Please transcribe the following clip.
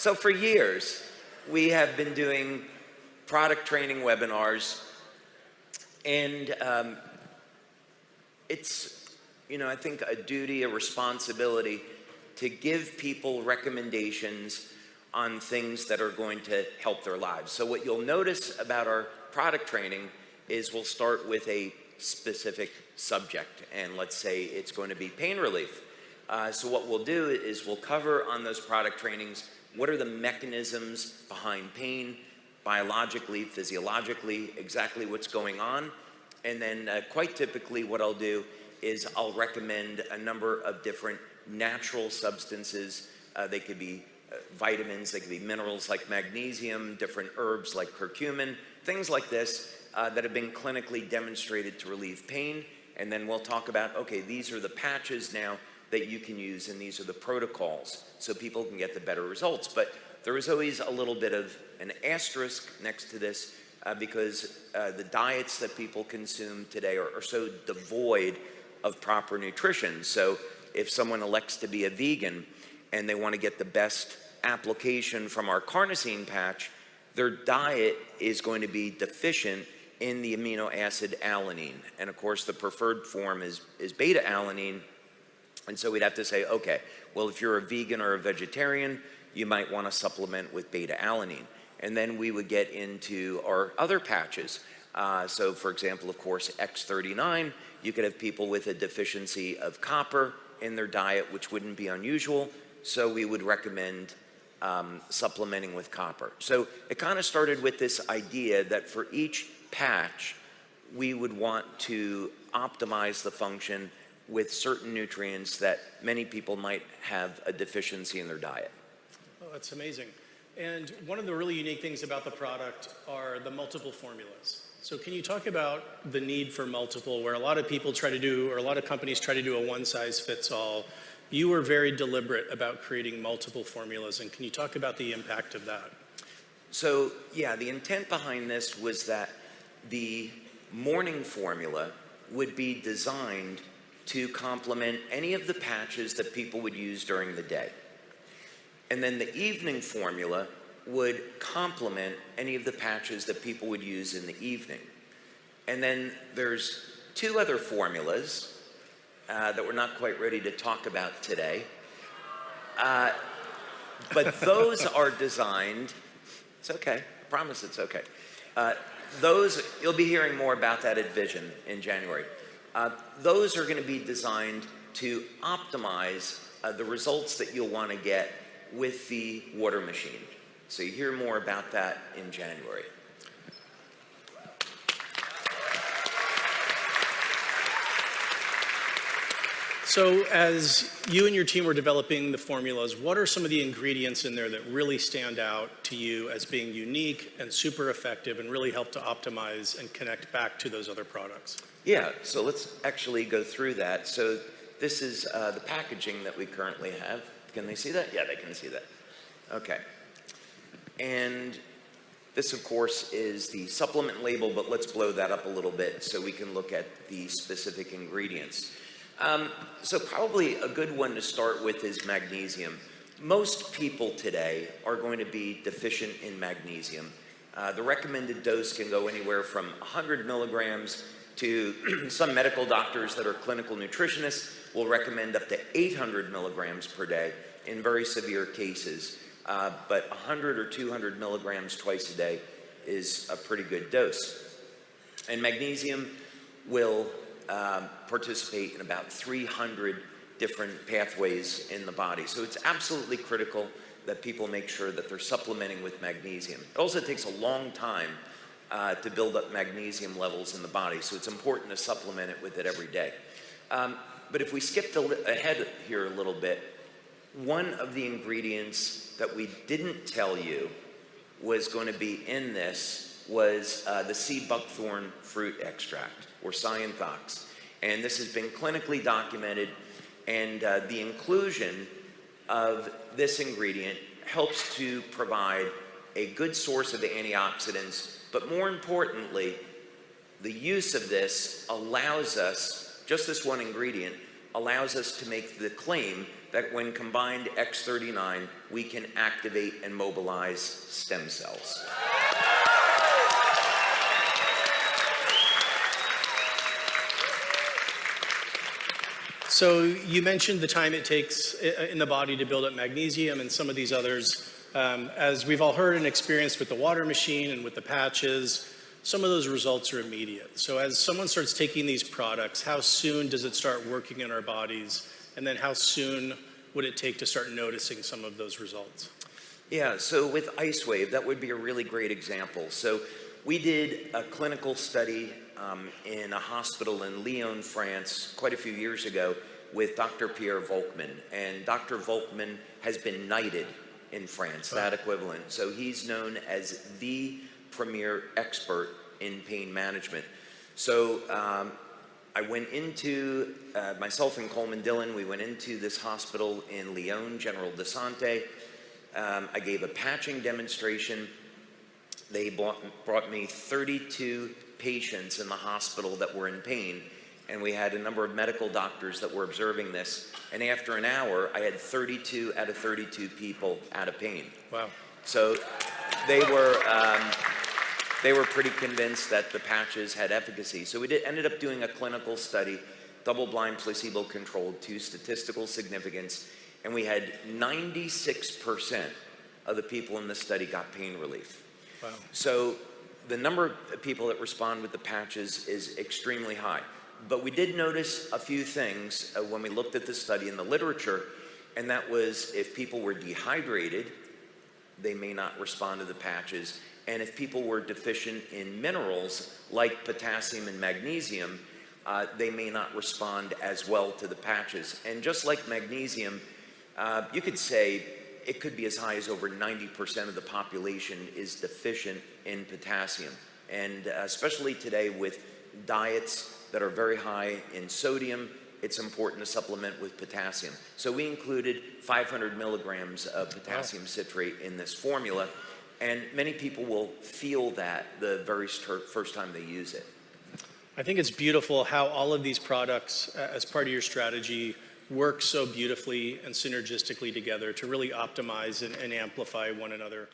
So for years, we have been doing product training webinars, and it's, I think a duty, a responsibility to give people recommendations on things that are going to help their lives. So what you'll notice about our product training is we'll start with a specific subject, and let's say it's going to be pain relief. So what we'll do is we'll cover on those product trainings what are the mechanisms behind pain, biologically, physiologically, exactly what's going on. And then quite typically what I'll do is I'll recommend a number of different natural substances. They could be vitamins, they could be minerals like magnesium, different herbs like curcumin, things like this that have been clinically demonstrated to relieve pain. And then we'll talk about, okay, these are the patches now that you can use, and these are the protocols, so people can get the better results. But there is always a little bit of an asterisk next to this because the diets that people consume today are so devoid of proper nutrition. So if someone elects to be a vegan and they want to get the best application from our carnosine patch, their diet is going to be deficient in the amino acid alanine. And of course, the preferred form is beta alanine. And so we'd have to say, okay, well, if you're a vegan or a vegetarian, you might want to supplement with beta alanine. And then we would get into our other patches. So for example, of course, X39, you could have people with a deficiency of copper in their diet, which wouldn't be unusual. So we would recommend supplementing with copper. So it kind of started with this idea that for each patch, we would want to optimize the function with certain nutrients that many people might have a deficiency in their diet. Oh, that's amazing. And one of the really unique things about the product are the multiple formulas. So can you talk about the need for multiple, where a lot of people try to do, or a lot of companies try to do a one-size-fits-all? You were very deliberate about creating multiple formulas, and can you talk about the impact of that? So yeah, the intent behind this was that the morning formula would be designed to complement any of the patches that people would use during the day. And then the evening formula would complement any of the patches that people would use in the evening. And then there's two other formulas that we're not quite ready to talk about today. But those are designed, it's okay, I promise it's okay. Those, you'll be hearing more about that at Vision in January. Those are going to be designed to optimize the results that you'll want to get with the water machine. So you hear more about that in January. So as you and your team were developing the formulas, what are some of the ingredients in there that really stand out to you as being unique and super effective and really help to optimize and connect back to those other products? Yeah, so let's actually go through that. So this is the packaging that we currently have. Can they see that? Yeah, they can see that. Okay. And this, of course, is the supplement label, but let's blow that up a little bit so we can look at the specific ingredients. So probably a good one to start with is magnesium. Most people today are going to be deficient in magnesium. The recommended dose can go anywhere from 100 milligrams to some medical doctors that are clinical nutritionists will recommend up to 800 milligrams per day in very severe cases. But 100 or 200 milligrams twice a day is a pretty good dose. And magnesium will participate in about 300 different pathways in the body. So it's absolutely critical that people make sure that they're supplementing with magnesium. It also takes a long time to build up magnesium levels in the body, so it's important to supplement it with it every day. But if we skip ahead here a little bit, one of the ingredients that we didn't tell you was going to be in this was the sea buckthorn fruit extract, or Scienthox. And this has been clinically documented, and the inclusion of this ingredient helps to provide a good source of antioxidants, but more importantly, the use of this allows us, just this one ingredient, allows us to make the claim that when combined X39, we can activate and mobilize stem cells. So you mentioned the time it takes in the body to build up magnesium and some of these others. As we've all heard and experienced with the water machine and with the patches, some of those results are immediate. So as someone starts taking these products, how soon does it start working in our bodies? And then how soon would it take to start noticing some of those results? Yeah, so with LifeWave, that would be a really great example. So we did a clinical study in a hospital in Lyon, France, quite a few years ago with Dr. Pierre Volkmann. And Dr. Volkmann has been knighted in France, that equivalent. So he's known as the premier expert in pain management. So I went into, myself and Coleman Dillon, we went into this hospital in Lyon, General de Santé. I gave a patching demonstration. They brought me 32 patients in the hospital that were in pain, and we had a number of medical doctors that were observing this. And after an hour, I had 32 out of 32 people out of pain. Wow. So they were pretty convinced that the patches had efficacy. So we ended up doing a clinical study, double-blind, placebo-controlled, to statistical significance, and we had 96% of the people in the study got pain relief. Wow. So the number of people that respond with the patches is extremely high. But we did notice a few things when we looked at the study in the literature, and that was if people were dehydrated, they may not respond to the patches. And if people were deficient in minerals like potassium and magnesium, they may not respond as well to the patches. And just like magnesium, you could say it could be as high as over 90% of the population is deficient in potassium. And especially today with diets that are very high in sodium, it's important to supplement with potassium. So we included 500 milligrams of potassium citrate in this formula, and many people will feel that the very first time they use it. I think it's beautiful how all of these products, as part of your strategy, work so beautifully and synergistically together to really optimize and amplify one another.